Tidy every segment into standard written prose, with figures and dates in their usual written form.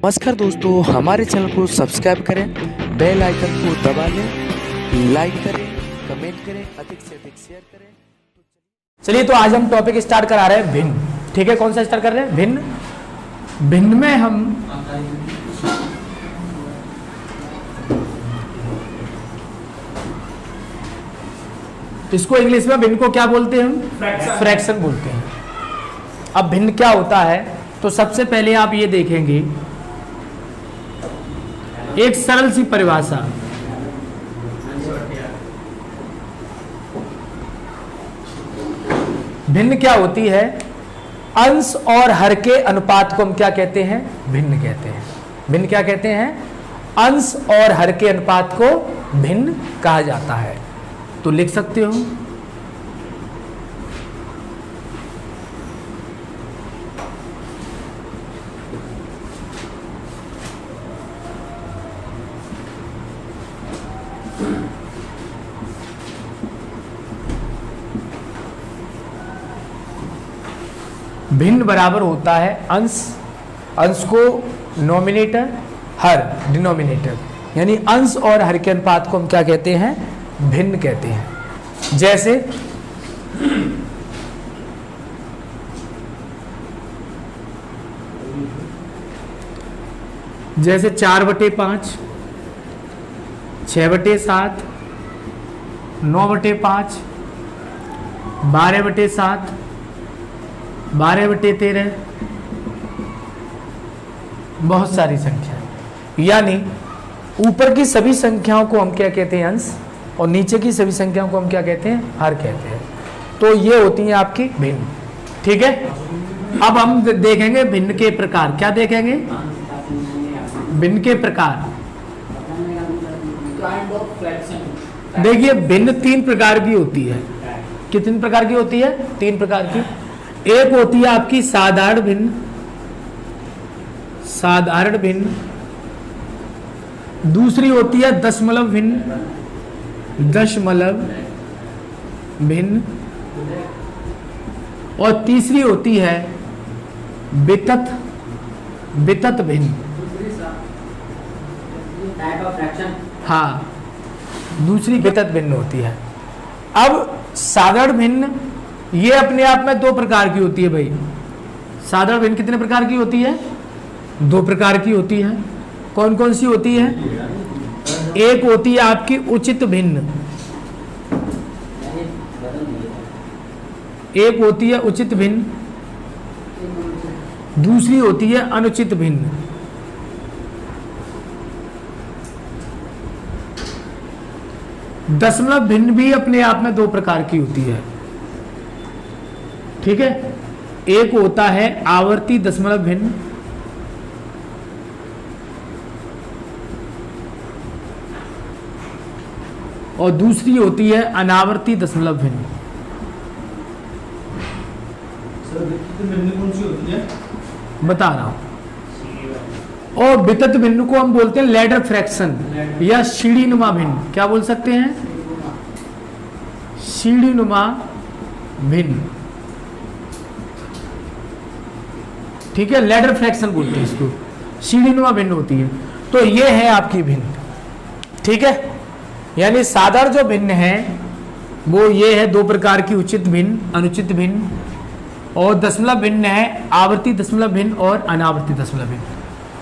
नमस्कार दोस्तों, हमारे चैनल को सब्सक्राइब करें, बेल आइकन को दबा लें, लाइक करें, कमेंट करें, अधिक से अधिक शेयर करें। चलिए तो आज हम टॉपिक स्टार्ट करा रहे हैं भिन्न। ठीक है, कौन सा स्टार्ट कर रहे हैं? भिन्न। भिन्न में हम इसको इंग्लिश में भिन्न को क्या बोलते हैं? हम फ्रैक्शन बोलते हैं। अब भिन्न क्या होता है, तो सबसे पहले आप ये देखेंगे एक सरल सी परिभाषा। भिन्न क्या होती है? अंश और हर के अनुपात को हम क्या कहते हैं? भिन्न कहते हैं। भिन्न क्या कहते हैं? अंश और हर के अनुपात को भिन्न कहा जाता है। तो लिख सकते हो भिन्न बराबर होता है अंश, अंश को नोमिनेटर, हर डिनोमिनेटर, यानी अंश और हर के अनुपात को हम क्या कहते हैं? भिन्न कहते हैं। जैसे 4/5, 6/7, 9/5, 12/7, 12/13, बहुत सारी संख्या। यानी ऊपर की सभी संख्याओं को हम क्या कहते हैं? अंश, और नीचे की सभी संख्याओं को हम क्या कहते हैं? हर कहते हैं। तो ये होती है आपकी भिन्न। ठीक है, अब हम देखेंगे भिन्न के प्रकार। क्या देखेंगे? भिन्न के प्रकार। देखिए, भिन्न 3 प्रकार की होती है। कितने प्रकार की होती है? 3 प्रकार की। एक होती है आपकी साधारण भिन्न, साधारण भिन्न। दूसरी होती है दशमलव भिन्न, दशमलव भिन्न। और तीसरी होती है वितत, वितत भिन्न। हाँ, दूसरी वितत भिन्न होती है। अब साधारण भिन्न ये अपने आप में 2 प्रकार की होती है भाई। साधारण भिन्न कितने प्रकार की होती है? 2 प्रकार की होती है। कौन कौन सी होती है? एक होती है आपकी उचित भिन्न, एक होती है उचित भिन्न, दूसरी होती है अनुचित भिन्न। दशमलव भिन्न भी अपने आप में 2 प्रकार की होती है। ठीक है, एक होता है आवर्ती दशमलव भिन्न, और दूसरी होती है अनावर्ती दशमलव भिन्न। कौन सी होती है बता रहा हूं। और वितत भिन्न को हम बोलते हैं लैडर फ्रैक्शन या सीढ़ीनुमा भिन्न। क्या बोल सकते हैं? सीढ़ीनुमा भिन्न। ठीक है, लैडर फ्रैक्शन बोलते हैं इसको, सीढ़ीनुमा भिन्न होती है। तो ये है आपकी भिन्न। ठीक है, यानी साधारण जो भिन्न है वो ये है 2 प्रकार की, उचित भिन्न, अनुचित भिन्न। और दशमलव भिन्न है आवर्ती दशमलव भिन्न और अनावर्ती दशमलव भिन्न।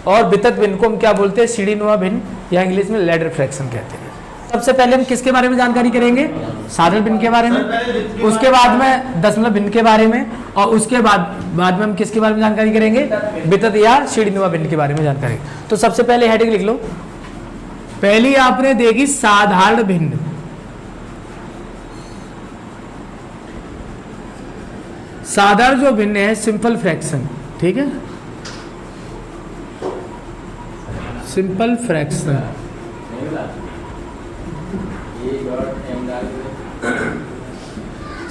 और वितत भिन्न को हम क्या बोलते हैं? सीढ़ीनुमा भिन्न, या इंग्लिश में लैडर फ्रैक्शन कहते हैं। सबसे पहले हम किसके बारे में जानकारी करेंगे? साधारण भिन्न के बारे में, उसके बाद में दशमलव भिन्न के बारे में, और उसके बाद में हम किसके बारे में जानकारी करेंगे? वितत या सीढ़ीनुमा भिन्न के बारे में जानकारी। तो सबसे पहले हेडिंग लिख लो। पहली आपने देखी साधारण भिन्न। साधारण जो भिन्न है सिंपल फ्रैक्शन। ठीक है, सिंपल फ्रैक्शन।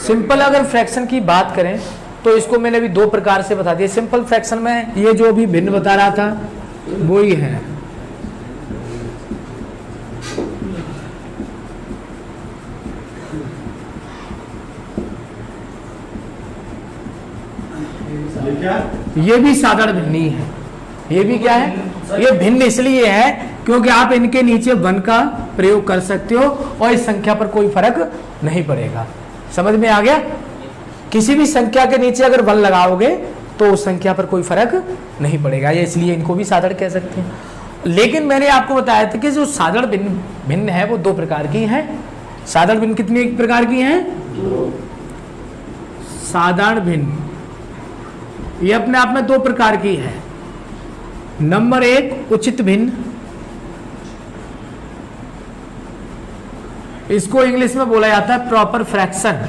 सिंपल अगर फ्रैक्शन की बात करें तो इसको मैंने अभी 2 प्रकार से बता दिया। सिंपल फ्रैक्शन में ये जो अभी भिन्न बता रहा था वो ही है। ये भी साधारण भिन्न ही है। ये भी क्या है? ये भिन्न इसलिए है क्योंकि आप इनके नीचे 1 का प्रयोग कर सकते हो और इस संख्या पर कोई फर्क नहीं पड़ेगा। समझ में आ गया? किसी भी संख्या के नीचे अगर 1 लगाओगे तो उस संख्या पर कोई फर्क नहीं पड़ेगा, ये इसलिए इनको भी साधारण कह सकते हैं। लेकिन मैंने आपको बताया था कि जो साधारण भिन्न है वो 2 प्रकार की है। साधारण भिन्न कितनी प्रकार की है? साधारण भिन्न ये अपने आप में 2 प्रकार की है। नंबर 1 उचित भिन्न, इसको इंग्लिश में बोला जाता है proper fraction.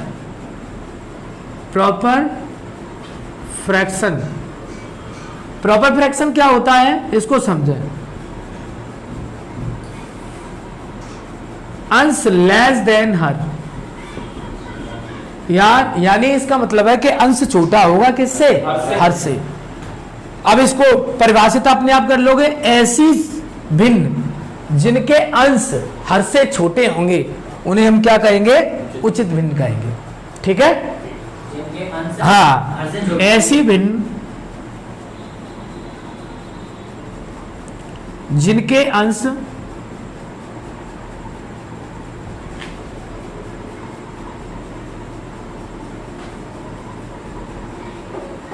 Proper fraction, proper fraction क्या होता है इसको समझें। अंश लेस देन हर, यानी इसका मतलब है कि अंश छोटा होगा किससे? हर से। अब इसको परिभाषित अपने आप कर लोगे, ऐसी भिन्न जिनके अंश हर से छोटे होंगे उन्हें हम क्या कहेंगे? उचित भिन्न कहेंगे। ठीक है? हाँ, ऐसी भिन्न जिनके अंश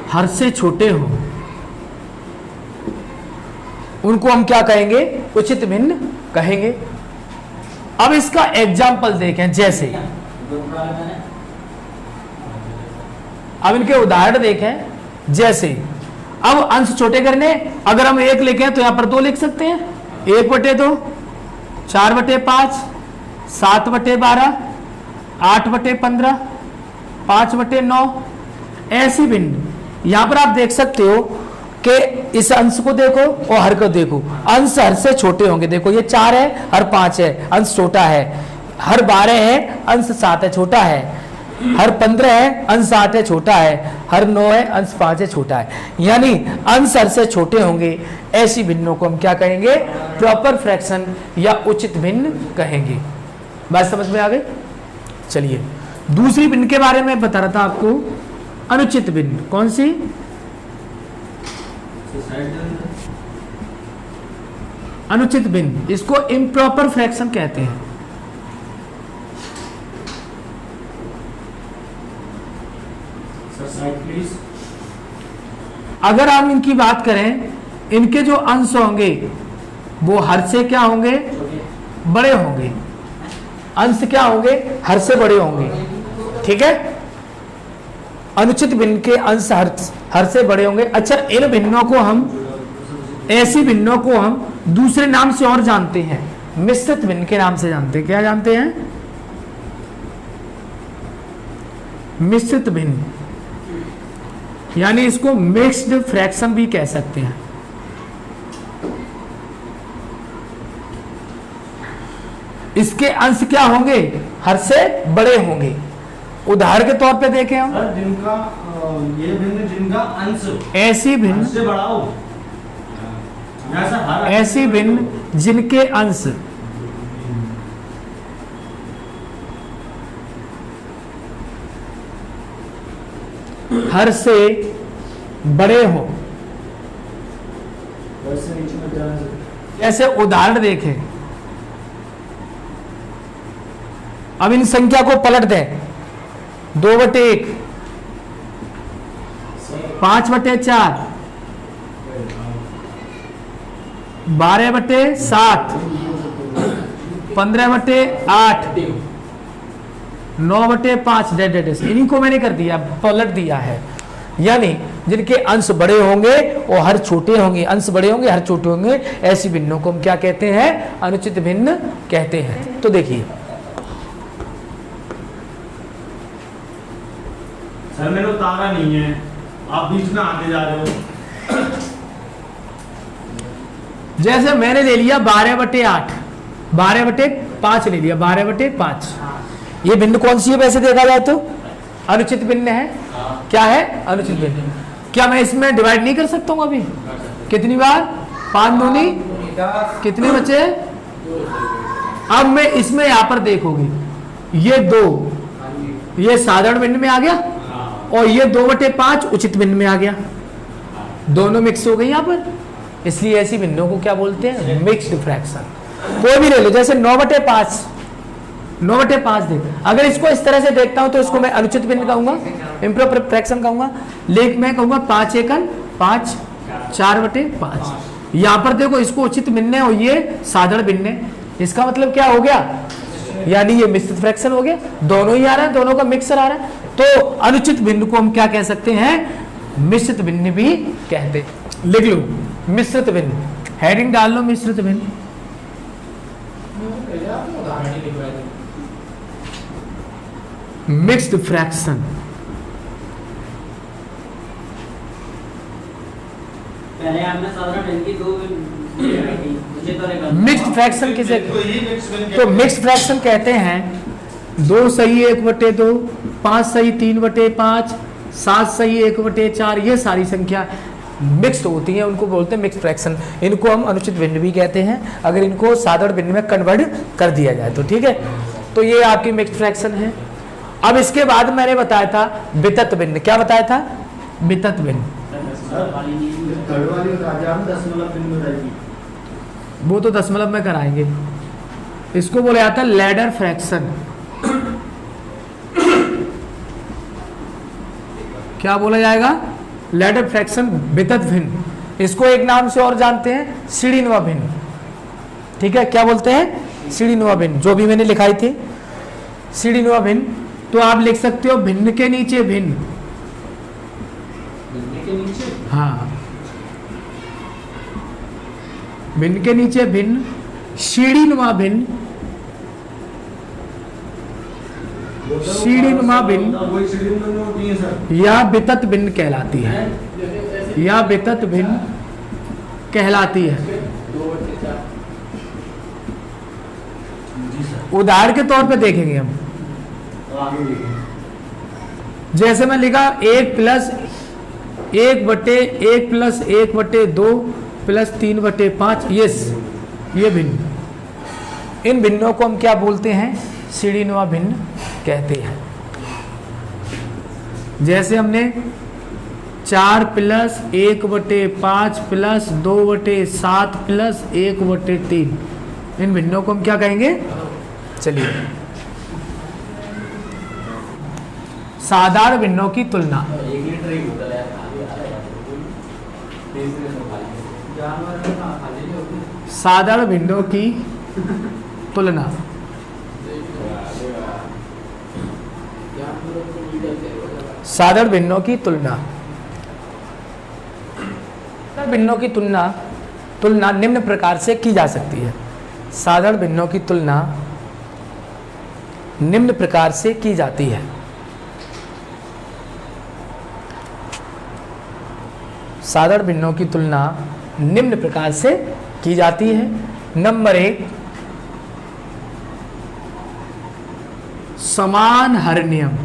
हर से छोटे हों उनको हम क्या कहेंगे? उचित भिन्न कहेंगे। अब इसका एग्जाम्पल देखें, जैसे अब इनके उदाहरण देखें। जैसे अब अंश छोटे करने, अगर हम 1 लिखें तो यहां पर 2 लिख सकते हैं। 1/2, 4/5, 7/12, 8/15, 5/9, ऐसी भिन्न। यहां पर आप देख सकते हो कि इस अंश को देखो और हर को देखो, अंश हर से छोटे होंगे। देखो ये 4 है, हर 5 है, अंश छोटा है। हर 12 है, अंश 7 है, छोटा है। हर 15 है, अंश 8 है, छोटा है। हर 9 है, अंश 5 है, छोटा है। यानी अंश हर से छोटे होंगे, ऐसी भिन्नों को हम क्या कहेंगे? प्रॉपर फ्रैक्शन या उचित भिन्न कहेंगे। बात समझ में आ गई? चलिए दूसरी भिन्न के बारे में बता रहा था आपको, अनुचित भिन्न। कौन सी? अनुचित भिन्न, इसको इम्प्रॉपर फ्रैक्शन कहते हैं। अगर हम इनकी बात करें, इनके जो अंश होंगे वो हर से क्या होंगे? बड़े होंगे। अंश क्या होंगे? हर से बड़े होंगे। ठीक है? अनुचित भिन्न के अंश हर से बड़े होंगे। अच्छा, इन भिन्नों को हम, ऐसी भिन्नों को हम दूसरे नाम से और जानते हैं, मिश्रित भिन्न के नाम से जानते हैं। क्या जानते हैं? मिश्रित भिन्न, यानी इसको मिक्स्ड फ्रैक्शन भी कह सकते हैं। इसके अंश क्या होंगे? हर से बड़े होंगे। उदाहरण के तौर पे देखें हम, जिनका ये भिन्न, जिनका अंश ऐसी भिन्न से बड़ा हो, ऐसी भिन्न जिनके अंश हर से बड़े हो। ऐसे उदाहरण देखें। अब इन संख्या को पलट दें। 2/1, 5/4, 12/7, 15/8, 9/5, डेड। इन्हीं को मैंने कर दिया, पलट दिया है। यानी जिनके अंश बड़े होंगे और हर छोटे होंगे, अंश बड़े होंगे, हर छोटे होंगे, ऐसी भिन्नों को हम क्या कहते हैं? अनुचित भिन्न कहते हैं। तो देखिए, सर मेरे को तारा नहीं है, आप बीच में आते जा रहे हो। जैसे मैंने ले लिया 12/8, 12/5 ले लिया, 12/5। ये भिन्न कौन सी है वैसे देखा जाए तो? अनुचित भिन्न है। क्या है? अनुचित भिन्न। क्या मैं इसमें डिवाइड नहीं कर सकता हूँ अभी? कितनी बार? 5 दूनी कितने बचे? अब मैं इसमें यहां पर देखोगे, ये 2, ये साधारण भिन्न में आ गया और ये 2/5 उचित भिन्न में आ गया। दोनों मिक्स हो गई यहां पर। इसलिए ऐसी भिन्नों को क्या बोलते हैं? Mixed fraction. कोई भी ले लो, जैसे 9/5, 9/5 देख, अगर इसको इस तरह से देखता हूं तो इसको मैं अनुचित भिन्न कहूंगा, इम्प्रॉपर फ्रैक्शन कहूंगा। लेकिन मैं कहूंगा 5 एकन 5, 4/5। यहां पर देखो इसको उचित भिन्न है और ये साधारण भिन्न है, इसका मतलब क्या हो गया? यानी ये मिश्रित फ्रैक्शन हो गया, दोनों ही आ रहा है, दोनों का मिक्सर आ रहा है। तो अनुचित भिन्न को हम क्या कह सकते हैं? मिश्रित भिन्न भी कहते हैं। लिख लो मिश्रित भिन्न, हेडिंग डाल लो मिश्रित भिन्न। मिक्स्ड फ्रैक्शन, पहले आपने साधारण भिन्न की 2 मिक्स्ड फ्रैक्शन किसे? तो ये मिक्स भिन्न तो मिक्स्ड फ्रैक्शन कहते हैं 2 सही 1/2, 5 सही 3/5, 7 सही 1/4, ये सारी संख्या मिक्स्ड होती हैं, उनको बोलते हैं मिक्स्ड फ्रैक्शन। इनको हम अनुचित भिन्न भी कहते हैं अगर इनको साधारण भिन्न में कन्वर्ट कर दिया जाए तो। ठीक है, तो ये आपकी मिक्स्ड फ्रैक्शन है। अब इसके बाद मैंने बताया था वितत भिन्न। क्या बताया था? वितत भिन्न। वो तो दशमलव में कराएंगे। इसको बोला जाता है लैडर फ्रैक्शन। क्या बोला जाएगा? लैडर फ्रैक्शन, वितत भिन्न। इसको एक नाम से और जानते हैं, सीढ़ीनुमा भिन्न। ठीक है, क्या बोलते हैं? सीढ़ीनुमा भिन्न, जो भी मैंने लिखाई थी सीढ़ीनुमा भिन्न। तो आप लिख सकते हो भिन्न के नीचे भिन्न। हाँ, भिन्न के नीचे भिन्न, सीढ़ीनुमा भिन्न, सीढ़ीनुमा भिन्न या वितत भिन्न कहलाती है, या वितत भिन्न कहलाती है। उदाहरण के तौर पे देखेंगे हम, जैसे मैं लिखा 1 + 1/1 + 1/2 + 3/5, ये भिन्न। इन भिन्नों को हम क्या बोलते हैं? सीढ़ीनुमा भिन्न कहते हैं। जैसे हमने 4 + 1/5 + 2/7 + 1/3, इन भिन्नों को हम क्या कहेंगे? चलिए, साधारण भिन्नों की तुलना। साधारण भिन्नों की तुलना। साधारण भिन्नों की तुलना। भिन्नों की तुलना निम्न प्रकार से की जा सकती है। साधारण भिन्नों की तुलना निम्न प्रकार से की जाती है। साधारण भिन्नों की तुलना निम्न प्रकार से की जाती है। नंबर 1, समान हर नियम।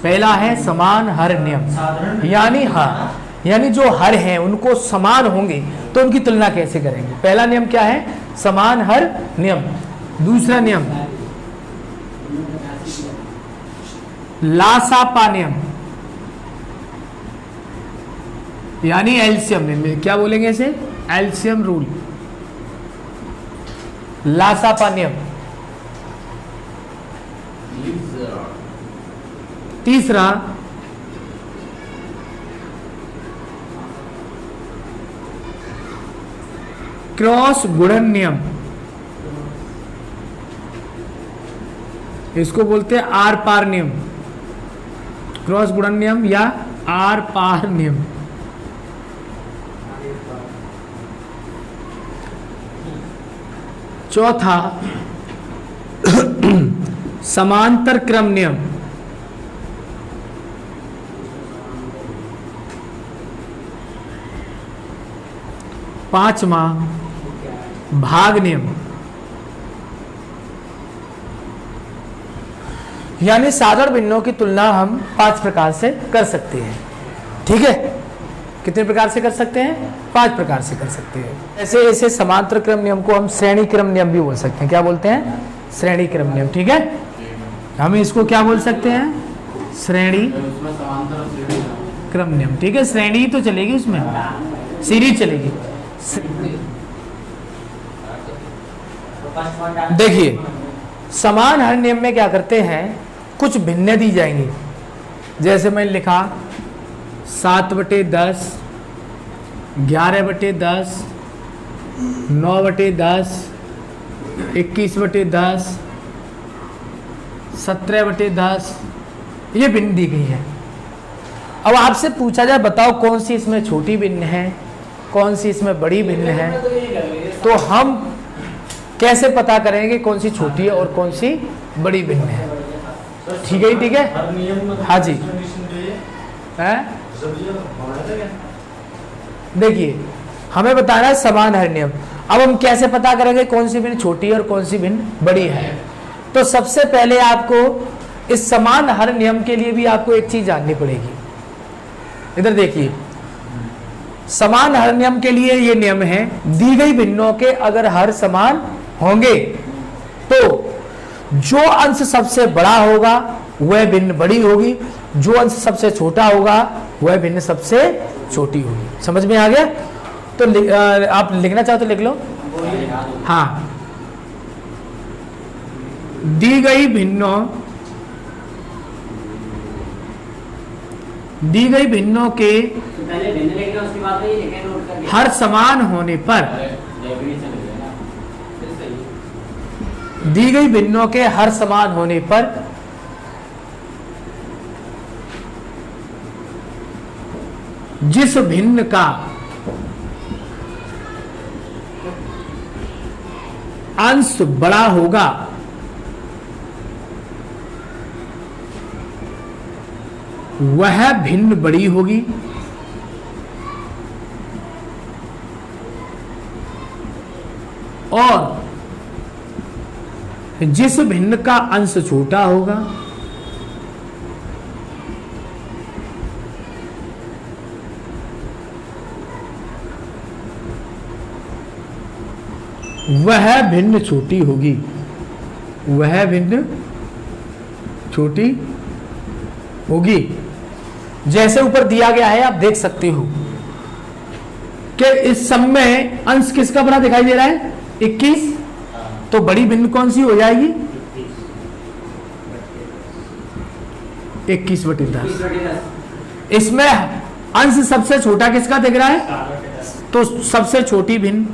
पहला है समान हर नियम, यानी जो हर हैं उनको समान होंगे तो उनकी तुलना कैसे करेंगे? पहला नियम क्या है? समान हर नियम। दूसरा नियम लासापा नियम, यानी एलसीएम में क्या बोलेंगे इसे? एलसीएम रूल, लासापा नियम। तीसरा क्रॉस गुणन नियम, इसको बोलते हैं आर पार नियम। क्रॉस गुणन नियम या आर पार नियम। चौथा समांतर क्रम नियम। पांचवा भाग नियम। यानी साधारण भिन्नों की तुलना हम 5 प्रकार से कर सकते हैं। ठीक है, कितने प्रकार से कर सकते हैं? 5 प्रकार से कर सकते हैं। ऐसे समांतर क्रम नियम को हम श्रेणी क्रम नियम भी बोल सकते हैं। क्या बोलते हैं? श्रेणी क्रम नियम। ठीक है, हम इसको क्या बोल सकते हैं? श्रेणी क्रम नियम, ठीक है, श्रेणी तो चलेगी उसमें, सीरीज चलेगी। देखिए समान हर नियम में क्या करते हैं, कुछ भिन्न दी जाएंगी, जैसे मैंने लिखा 7/10, 11/10, 9/10, 21/10, 17/10, ये भिन्न दी गई है। अब आपसे पूछा जाए बताओ कौन सी इसमें छोटी भिन्न है, कौन सी इसमें बड़ी भिन्न है, तो हम कैसे पता करेंगे कौन सी छोटी है और कौन सी बड़ी भिन्न है? ठीक है, ठीक है, हर नियम में हाँ जी। कंडीशन जो है है देखिए हमें बताना है समान हर नियम। अब हम कैसे पता करेंगे कौन सी भिन्न छोटी है और कौन सी भिन्न बड़ी है? तो सबसे पहले आपको इस समान हर नियम के लिए भी आपको एक चीज जाननी पड़ेगी। इधर देखिए, समान हर नियम के लिए ये नियम है, दी गई भिन्नों के अगर हर समान होंगे तो जो अंश सबसे बड़ा होगा वह भिन्न बड़ी होगी, जो अंश सबसे छोटा होगा वह भिन्न सबसे छोटी होगी। समझ में आ गया? तो आप लिखना चाहो तो लिख लो। हाँ, दी गई भिन्नों के पहले भिन्न लिखना, उसके बाद में ये लिखें नोट करके। हर समान होने पर, दी गई भिन्नों के हर समान होने पर जिस भिन्न का अंश बड़ा होगा वह भिन्न बड़ी होगी और जिस भिन्न का अंश छोटा होगा वह भिन्न छोटी होगी, वह भिन्न छोटी होगी। जैसे ऊपर दिया गया है आप देख सकते हो कि इस सब में अंश किसका बड़ा दिखाई दे रहा है? 21। तो बड़ी भिन्न कौन सी हो जाएगी? 21/10। इसमें अंश सबसे छोटा किसका दिख रहा है? तो सबसे छोटी भिन्न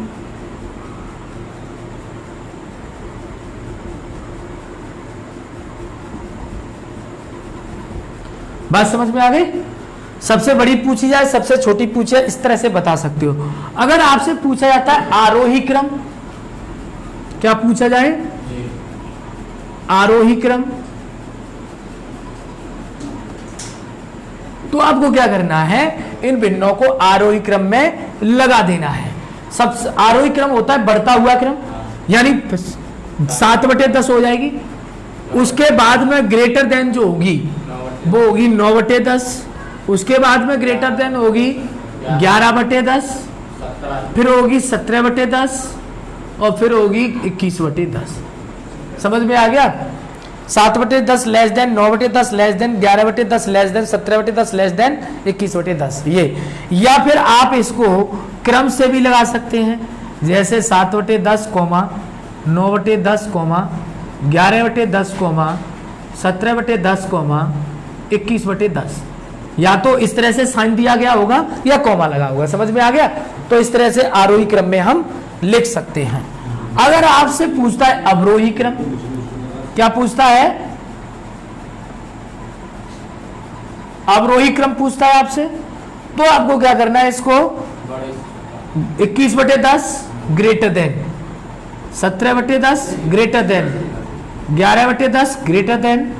बात समझ में आ गई? सबसे बड़ी पूछी जाए, सबसे छोटी पूछे, इस तरह से बता सकते हो। अगर आपसे पूछा जाता है आरोही क्रम, क्या पूछा जाए? आरोही क्रम, तो आपको क्या करना है? इन भिन्नों को आरोही क्रम में लगा देना है। सब आरोही क्रम होता है बढ़ता हुआ क्रम, यानी 7/10 हो जाएगी। उसके बाद में ग्रेटर देन जो होगी वो होगी 9/10, उसके बाद में ग्रेटर देन होगी 11/10, फिर होगी 17/10 और फिर होगी 21/10। समझ में आ गया? 7/10 less than 9/10 less than 11/10 less than 17/10 less than 21/10 ये। या फिर आप इसको क्रम से भी लगा सकते हैं, जैसे 7/10 9/10 11/10 17/10 21/10। या तो इस तरह से साइन दिया गया होगा या कॉमा लगा होगा। समझ में आ गया? तो इस तरह से आरोही क्रम में हम लिख सकते हैं। अगर आपसे पूछता है अवरोही क्रम, क्या पूछता है? अवरोही क्रम पूछता है आपसे, तो आपको क्या करना है? इसको 21/10 greater than 17/10 greater than 11/10 greater than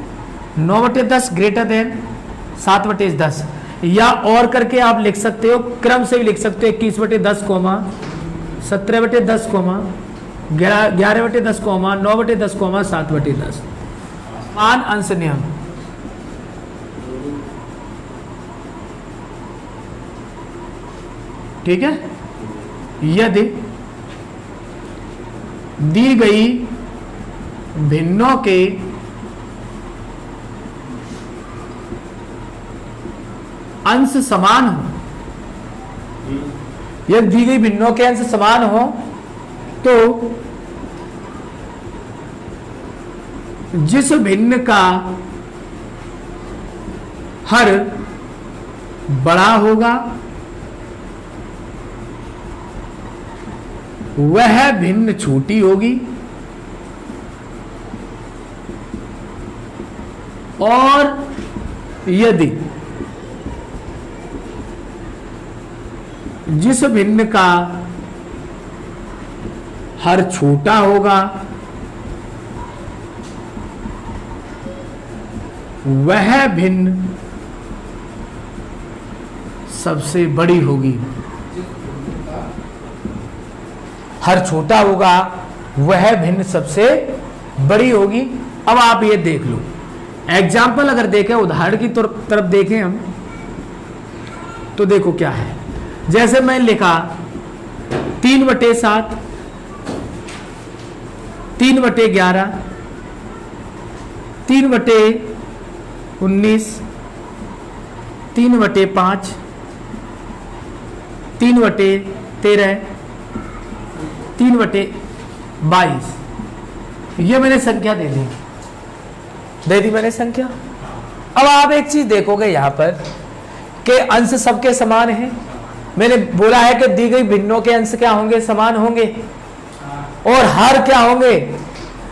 9/10 greater than 7/10, या और करके आप लिख सकते हो, क्रम से भी लिख सकते हो 21/10 17/10 11/10 9/10 7/10। मान अंश नियम, ठीक है? यदि दी गई भिन्नों के अंश समान हो, यदि दी गई भिन्नों के अंश समान हो तो जिस भिन्न का हर बड़ा होगा वह भिन्न छोटी होगी और यदि जिस भिन्न का हर छोटा होगा वह भिन्न सबसे बड़ी होगी। हर छोटा होगा वह भिन्न सबसे बड़ी होगी। अब आप ये देख लो, एग्जाम्पल अगर देखें, उदाहरण की तरफ देखें हम, तो देखो क्या है। जैसे मैं लिखा 3/7, 3/11, 3/19, 3/5, 3/13, 3/22, ये मैंने संख्या दे दी मैंने संख्या। अब आप एक चीज देखोगे यहां पर कि अंश सबके समान है। मैंने बोला है कि दी गई भिन्नों के अंश क्या होंगे, समान होंगे, और हर क्या होंगे,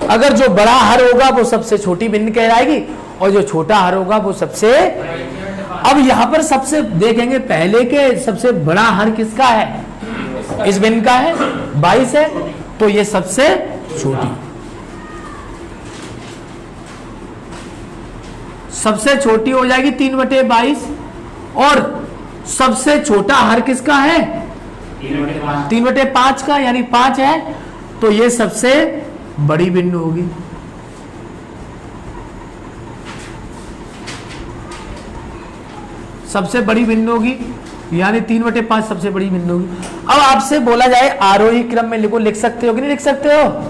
अगर जो बड़ा हर होगा वो सबसे छोटी भिन्न कहलाएगी और जो छोटा हर होगा वो सबसे। अब यहां पर सबसे देखेंगे पहले के सबसे बड़ा हर किसका है, इस भिन्न का है, 22 है, तो ये सबसे छोटी, सबसे छोटी हो जाएगी 3/22, और सबसे छोटा हर किसका है, 3/5 का, यानी 5 है, तो ये सबसे बड़ी भिन्न होगी। सबसे बड़ी भिन्न होगी, यानी 3/5 सबसे बड़ी भिन्न होगी। अब आपसे बोला जाए आरोही क्रम में लिखो, लिख सकते हो कि नहीं लिख सकते हो?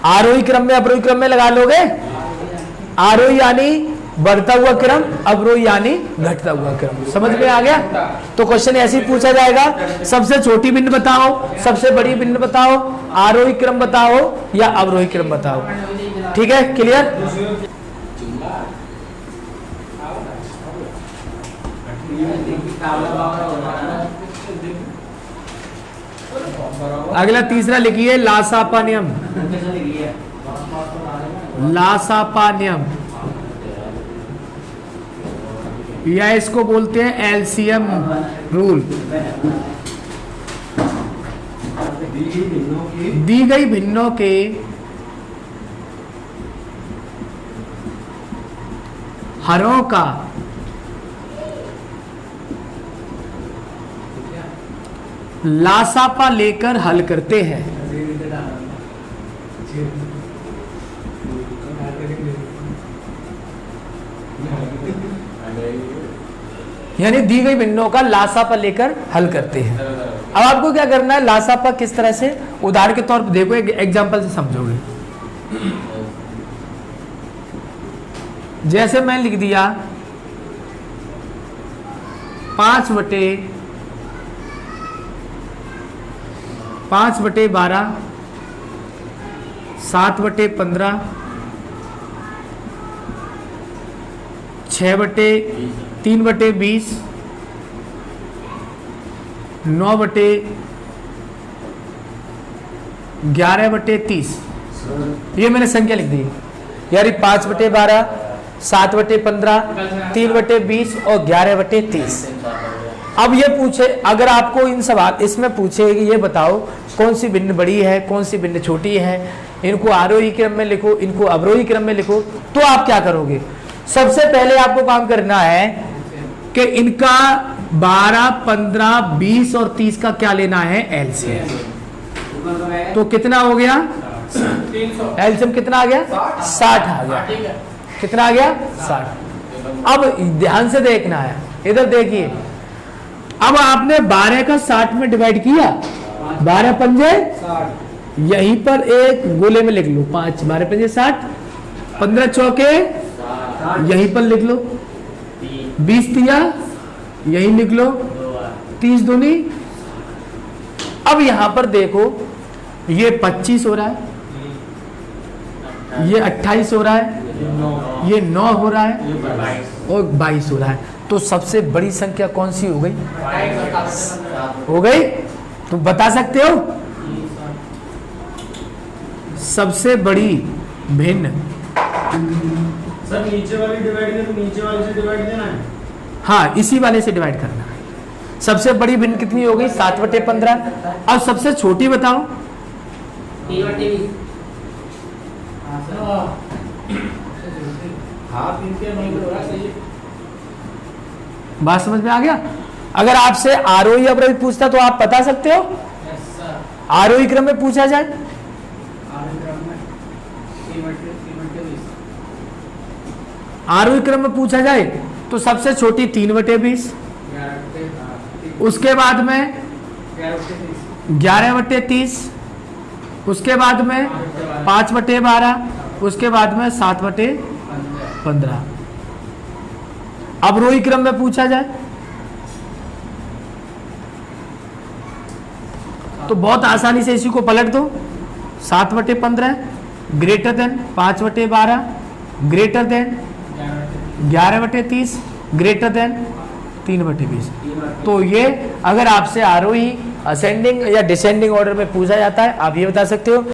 आरोही क्रम में अवरोही क्रम में लगा लोगे? आरोही यानी बढ़ता हुआ क्रम, अवरोही यानी घटता हुआ क्रम। समझ में आ गया? तो क्वेश्चन ऐसे ही पूछा जाएगा, सबसे छोटी भिन्न बताओ, सबसे बड़ी भिन्न बताओ, आरोही क्रम बताओ या अवरोही क्रम बताओ। ठीक है, क्लियर? अगला तीसरा लिखिए लासापा नियम। लासापा नियम या इसको बोलते हैं एलसीएम रूल। दी गई भिन्नों के हरों का लासापा लेकर हल करते हैं। यानी दी गई भिन्नों का लासापा लेकर हल करते हैं। अब आपको क्या करना है, लासापा किस तरह से, उदाहरण के तौर पर देखो, एक एग्जांपल से समझोगे। जैसे मैं लिख दिया 5/12, 7/15, 6/3/20, 9/11/30, ये मैंने संख्या लिख दी। यानी 5/12, 7/15, 3/20 और 11/30। अब ये पूछे, अगर आपको इन सवाल इसमें पूछे कि ये बताओ कौन सी भिन्न बड़ी है, कौन सी भिन्न छोटी है, इनको आरोही क्रम में लिखो, इनको अवरोही क्रम में लिखो, तो आप क्या करोगे? सबसे पहले आपको काम करना है कि इनका 12, 15, 20 और 30 का क्या लेना है, एलसीएम। तो कितना हो गया, एलसीएम कितना आ गया, 60 आ गया। कितना आ गया, 60। अब ध्यान से देखना है, इधर देखिए। अब आपने 12 का 60 में डिवाइड किया, 12 पंजे 60, यहीं पर एक गोले में लिख लो 5, 12 पंजे 60, 15 चौके यहीं पर लिख लो, 20 तिया यही लिख लो, 30 दूनी। अब यहां पर देखो, ये 25 हो रहा है, ये 28 हो रहा है, ये 9 हो रहा है और 22 हो रहा है। तो सबसे बड़ी संख्या कौन सी हो गई? हो गई? तुम बता सकते हो? सबसे बड़ी भिन्न, सर नीचे वाली डिवाइड है तो नीचे वाले से डिवाइड देना है। हाँ इसी वाले से डिवाइड करना है। सबसे बड़ी भिन्न कितनी हो गई? 7/15। अब सबसे छोटी बताओ। 3/20। हाफ इंच के नहीं हो रहा सही। बात समझ में आ गया? अगर आपसे आरोही अवरोही पूछता तो आप बता सकते हो? आरोही क्रम में पूछा जाए, आरोही क्रम में पूछा जाए तो सबसे छोटी 3/20, उसके बाद में 11/30, उसके बाद में 5/12, उसके बाद में 7/15। अवरोही क्रम में पूछा जाए तो बहुत आसानी से इसी को पलट दो। 7/15 greater than 5/12 greater than 11/30 greater than 3/20। तो ये अगर आपसे आरोही असेंडिंग या डिसेंडिंग ऑर्डर में पूछा जाता है, आप ये बता सकते हो।